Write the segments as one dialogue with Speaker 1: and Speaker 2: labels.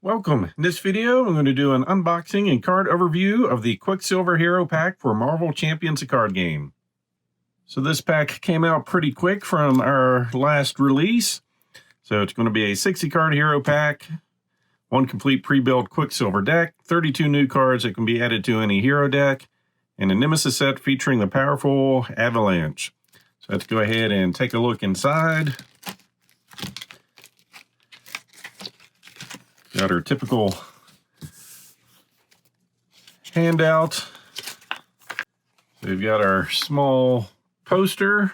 Speaker 1: Welcome. In this video, I'm going to do an unboxing and card overview of the QUICKSILVER Hero Pack for Marvel Champions, a card game. So this pack came out pretty quick from our last release. So it's going to be a 60-card hero pack, one complete pre-built QUICKSILVER deck, 32 new cards that can be added to any hero deck, and a Nemesis set featuring the powerful Avalanche. So let's go ahead and take a look inside. Got our typical handout. So we've got our small poster,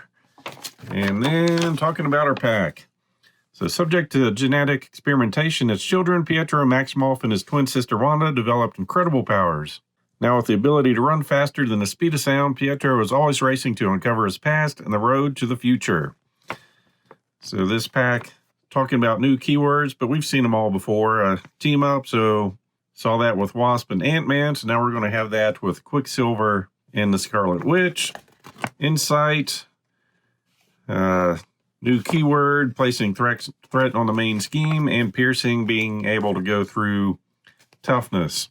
Speaker 1: and then talking about our pack. So subject to genetic experimentation as children, Pietro Maximoff and his twin sister Wanda developed incredible powers. Now with the ability to run faster than the speed of sound, Pietro is always racing to uncover his past and the road to the future. So this pack, talking about new keywords, but we've seen them all before. Team up, so saw that with Wasp and Ant-Man, so now we're going to have that with Quicksilver and the Scarlet Witch. Insight, new keyword, placing threat on the main scheme, and piercing, being able to go through toughness.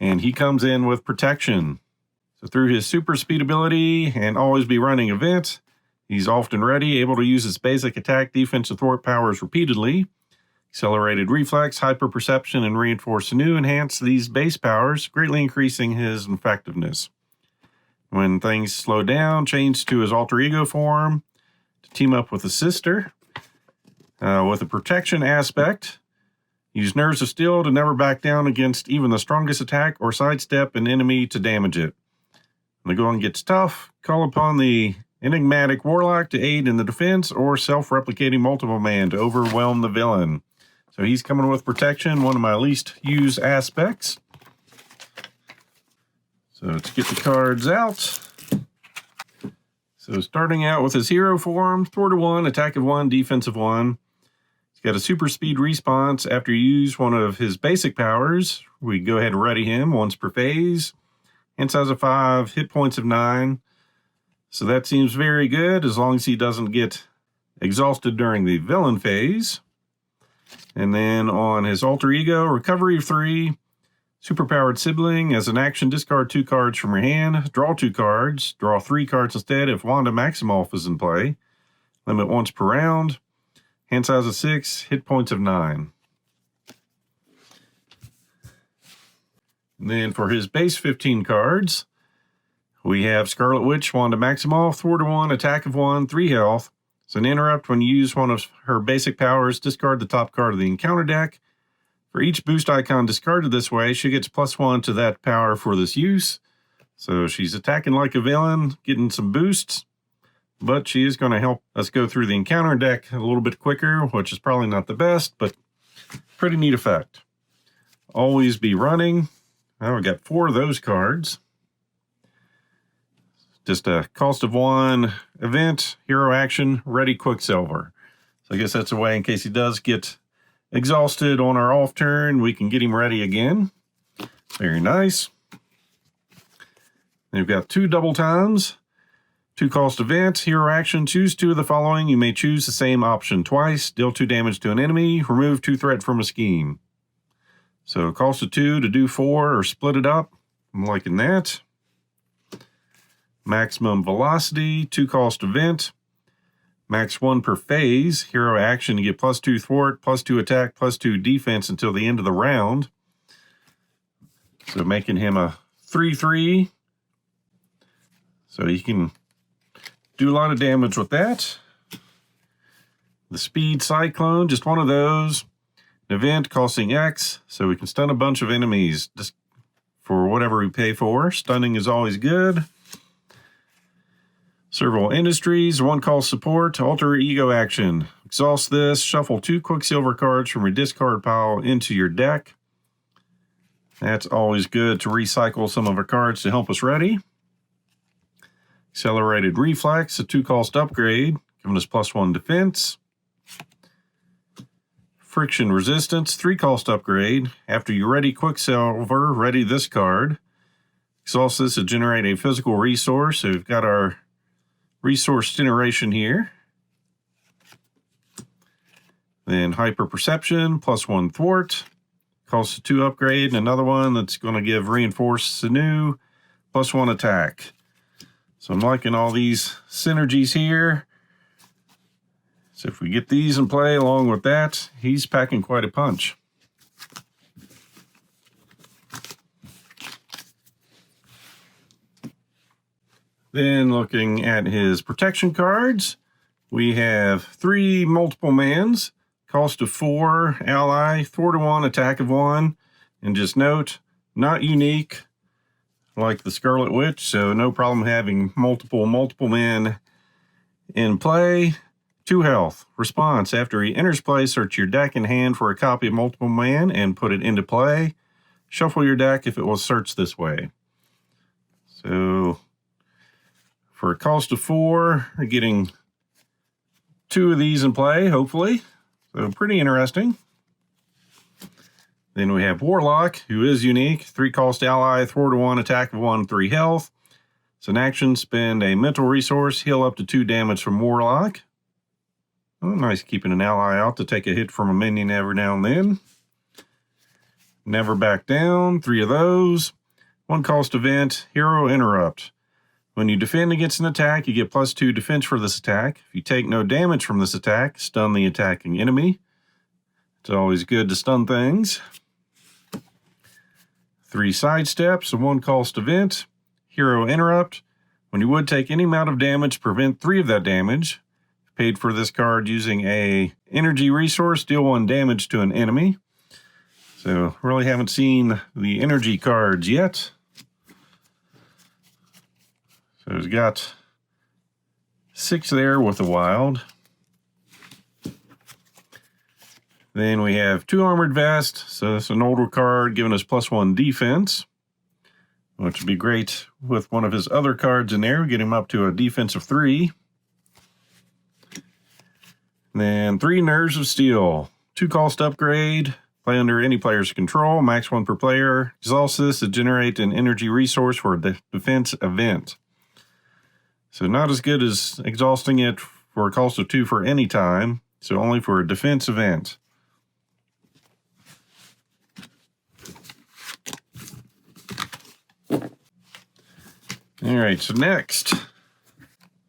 Speaker 1: And he comes in with protection. So through his super speed ability and always be running events, he's often ready, able to use his basic attack, defense, and thwart powers repeatedly. Accelerated reflex, hyper perception, and reinforced sinew enhance these base powers, greatly increasing his effectiveness. When things slow down, change to his alter ego form to team up with a sister. With a protection aspect, use Nerves of Steel to never back down against even the strongest attack or sidestep an enemy to damage it. When the going gets tough, call upon the enigmatic Warlock to aid in the defense, or self-replicating multiple man to overwhelm the villain. So he's coming with protection, one of my least used aspects. So let's get the cards out. So starting out with his hero form, thwart of 1, attack of 1, defense of 1. He's got a super speed response after you use one of his basic powers. We go ahead and ready him once per phase. Hand size of 5, hit points of 9. So that seems very good as long as he doesn't get exhausted during the villain phase. And then on his alter ego, recovery of 3, superpowered sibling. As an action, discard 2 cards from your hand, draw 2 cards, draw 3 cards instead if Wanda Maximoff is in play. Limit once per round. Hand size of 6, hit points of 9. And then for his base 15 cards, we have Scarlet Witch, Wanda Maximoff, thwart of 1, attack of 1, 3 health. It's an interrupt when you use one of her basic powers, discard the top card of the encounter deck. For each boost icon discarded this way, she gets +1 to that power for this use. So she's attacking like a villain, getting some boosts, but she is going to help us go through the encounter deck a little bit quicker, which is probably not the best, but pretty neat effect. Always be running. Now we got 4 of those cards. Just a cost of 1 event, hero action, ready Quicksilver. So I guess that's a way in case he does get exhausted on our off turn, we can get him ready again. Very nice. Then we've got 2 double times, 2 cost events, hero action, choose 2 of the following. You may choose the same option twice, deal 2 damage to an enemy, remove 2 threat from a scheme. So cost of 2 to do 4 or split it up. I'm liking that. Maximum velocity, 2 cost event. Max 1 per phase. Hero action, you get +2 thwart, +2 attack, +2 defense until the end of the round. So making him a 3/3. So he can do a lot of damage with that. The Speed Cyclone, just one of those. An event costing X, so we can stun a bunch of enemies just for whatever we pay for. Stunning is always good. Serval Industries, 1 cost support, alter ego action. Exhaust this, shuffle 2 Quicksilver cards from your discard pile into your deck. That's always good to recycle some of our cards to help us ready. Accelerated Reflex, a 2 cost upgrade, giving us +1 defense. Friction Resistance, 3 cost upgrade. After you ready Quicksilver, ready this card. Exhaust this to generate a physical resource. So we've got our resource generation here. Then Hyper Perception, +1 Thwart. Costs a 2 upgrade, and another one that's going to give Reinforced Sinew, +1 attack. So I'm liking all these synergies here. So if we get these in play along with that, he's packing quite a punch. Then looking at his protection cards, we have 3 multiple mans, cost of 4, ally, thwart of 1, attack of 1. And just note, not unique like the Scarlet Witch, so no problem having multiple men in play. 2 health. Response: after he enters play, search your deck and hand for a copy of multiple man and put it into play. Shuffle your deck if it was searched this way. So for a cost of 4, we're getting 2 of these in play, hopefully. So pretty interesting. Then we have Warlock, who is unique. 3 cost ally, thwart of 1, attack of 1, 3 health. It's an action, spend a mental resource, heal up to 2 damage from Warlock. Oh, nice keeping an ally out to take a hit from a minion every now and then. Never back down, 3 of those. 1 cost event, Hero Interrupt. When you defend against an attack, you get +2 defense for this attack. If you take no damage from this attack, stun the attacking enemy. It's always good to stun things. 3 sidesteps, a 1 cost event, Hero Interrupt. When you would take any amount of damage, prevent 3 of that damage. Paid for this card using a energy resource, deal 1 damage to an enemy. So really haven't seen the energy cards yet. So he's got 6 there with the wild. Then we have 2 armored vest. So it's an older card giving us +1 defense, which would be great with one of his other cards in there. Get him up to a defense of 3. Then 3 Nerves of Steel. 2 cost upgrade. Play under any player's control. Max 1 per player. Exhaust this to generate an energy resource for a defense event. So not as good as exhausting it for a cost of 2 for any time. So only for a defense event. Alright, so next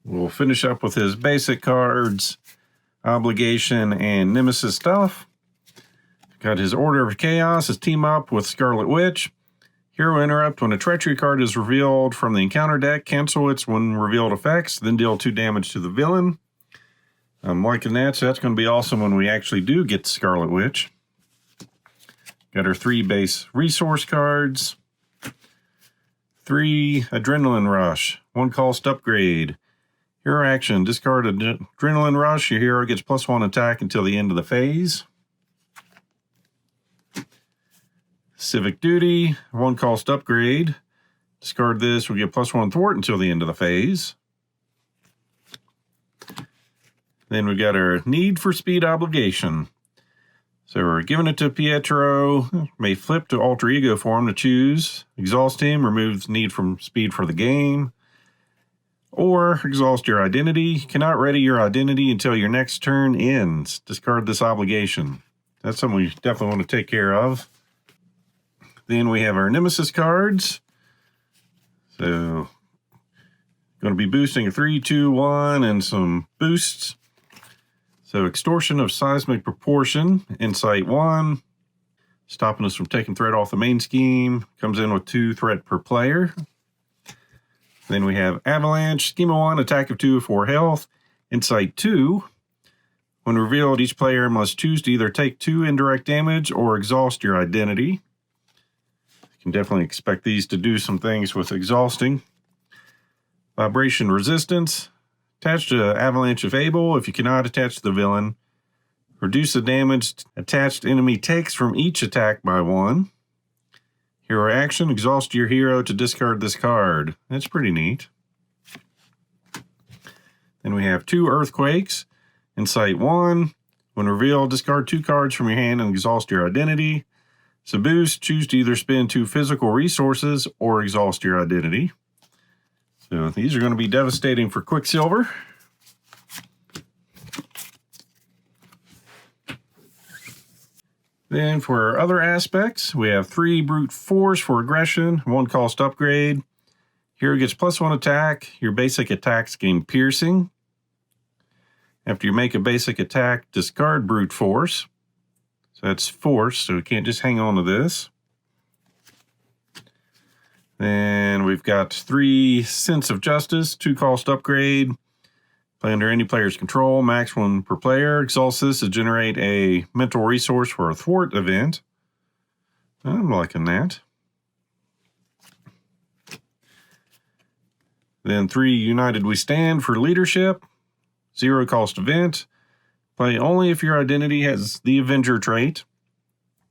Speaker 1: we'll finish up with his basic cards, Obligation, and Nemesis stuff. Got his Order of Chaos, his team up with Scarlet Witch. Hero Interrupt: when a treachery card is revealed from the encounter deck, cancel its when revealed effects, then deal 2 damage to the villain. I'm liking that, so that's going to be awesome when we actually do get Scarlet Witch. Got our 3 base resource cards. 3 Adrenaline Rush, 1 cost upgrade. Hero action, discard Adrenaline Rush. Your hero gets +1 attack until the end of the phase. Civic Duty, 1 cost upgrade. Discard this, we get +1 thwart until the end of the phase. Then we got our Need for Speed Obligation. So we're giving it to Pietro. May flip to alter ego form to choose. Exhaust him, removes need from speed for the game. Or exhaust your identity. Cannot ready your identity until your next turn ends. Discard this obligation. That's something we definitely want to take care of. Then we have our Nemesis cards. So going to be boosting a 3, 2, 1 and some boosts. So Extortion of Seismic Proportion, Insight 1, stopping us from taking threat off the main scheme. Comes in with 2 threat per player. Then we have Avalanche, Schema 1, attack of 2 for health. Insight 2. When revealed, each player must choose to either take 2 indirect damage or exhaust your identity. You can definitely expect these to do some things with exhausting. Vibration Resistance. Attach to Avalanche if able. If you cannot attach to the villain, reduce the damage attached enemy takes from each attack by 1. Hero action, exhaust your hero to discard this card. That's pretty neat. Then we have 2 Earthquakes. Insight 1. When revealed, discard 2 cards from your hand and exhaust your identity. So boost, choose to either spend 2 physical resources or exhaust your identity. So these are going to be devastating for Quicksilver. Then for our other aspects, we have 3 brute force for aggression, 1 cost upgrade. Hero gets +1 attack. Your basic attacks gain piercing. After you make a basic attack, discard brute force. So that's force, so we can't just hang on to this. Then we've got 3 sense of justice, 2 cost upgrade. Play under any player's control, max 1 per player. Exhaust this to generate a mental resource for a thwart event. I'm liking that. Then 3 United We Stand for leadership. 0 cost event. Play only if your identity has the Avenger trait.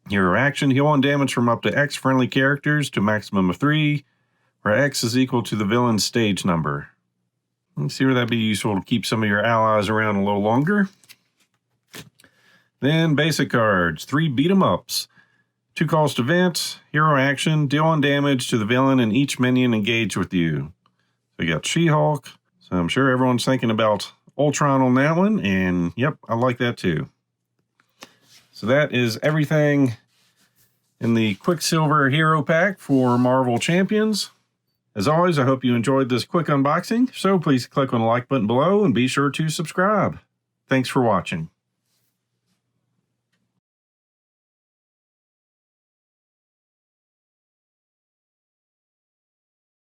Speaker 1: Hero action, heal 1 damage from up to X friendly characters to a maximum of 3, where X is equal to the villain's stage number. Let's see where that'd be useful to keep some of your allies around a little longer. Then basic cards, 3 beat 'em ups. 2 cost event, hero action, deal 1 damage to the villain and each minion engaged with you. So we got She-Hulk. So I'm sure everyone's thinking about Ultron on that one, and yep, I like that too. So that is everything in the Quicksilver Hero Pack for Marvel Champions. As always, I hope you enjoyed this quick unboxing, so please click on the like button below and be sure to subscribe. Thanks for watching.